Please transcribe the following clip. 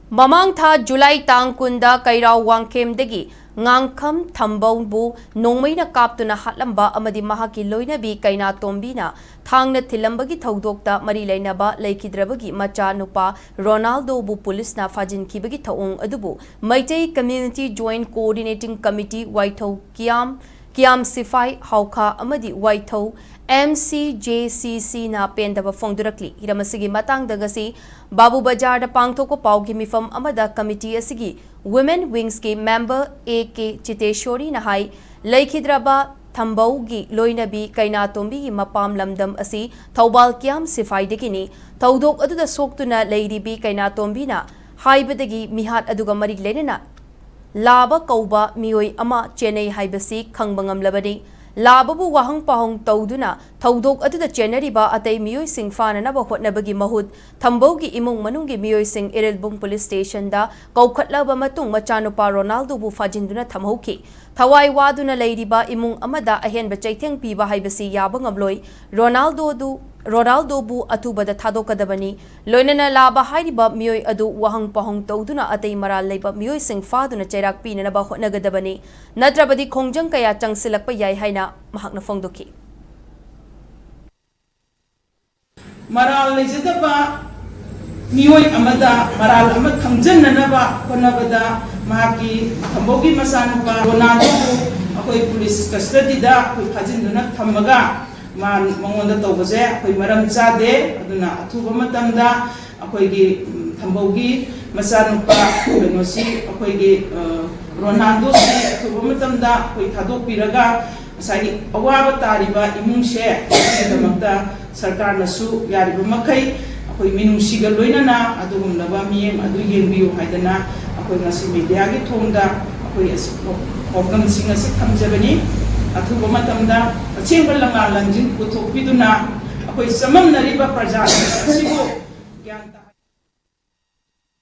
Mamang tha July tang kunda kairaw wangkemdagi ngangkham Thouongbu nongmaina kaptuna hatlamba amadi mahaki loinabi kaina tombina thangna thilambagi thodokta mari lainaba laikhidrabagi macha nupa Ronaldo bu police na Fajinkhibagi Thouong adubu Mcjcc Community Joint Coordinating Committee Waithau Kiam Sifai Hauka amadi Waithau Mcjcc na Pendaba Phongdorakli hiramasigi matang dagasi Babu Bajar da pangthoko paugi mifam amada committee asigi Women Wings ki member AK Chiteshori na hai laikhidraba Thouongbu gi loinabi kaina tombi gi mapam lamdam asi Thoubal Kiam Sifai degini thodok aduda soktuna leiribi kaina tombi na haibadagi mihat aduga mari lenena Laba kauba mioi ama Chennai haibasi khangbangam labani Lababu wahang pahong tauduna thodok aduda Chennariba atay mioi sing fana na hotnabagi mahud Thouongbu gi imong manunggi mioi sing Irilbung police station da kaukhatlaba matung machanupa Ronaldo bu fajinduna thamhoki Thawai waduna leiriba imong amada ahenba chaitheng piba haibasi yaba ngamloi Ronaldo bu atubada thadokadabani loinana laba hairiba mioi adu wahang pahong tauduna atay maral leiba mioi sing faduna chairak pinana ba hotnagadabani natrabadi khongjang kaya changsilakpa yai haina mahakna phongdoki maral lejadaba mioi amada maral ama khangjananaba honabada mahaki Thouongbu masanupa Ronaldo akoi police custody da akoi phajinduna thamaga man mangonda tawbase akoi maram chade aduna athuba matamda akoi gi Thouongbu masanupa kenosi akoi gi Ronaldo si athuba matamda akoi thadok piraga asai awaba tariba imungse damakta sarkar nasu yariba makai akoi minungsiga loinana adugumnaba miyem adu yengbiu haidana akoi ngasi media gi thongda akoi program sing asi thamjabani athuba matamda achengba langa langjin puthokpiduna akoi samamnariba praja asibu gyan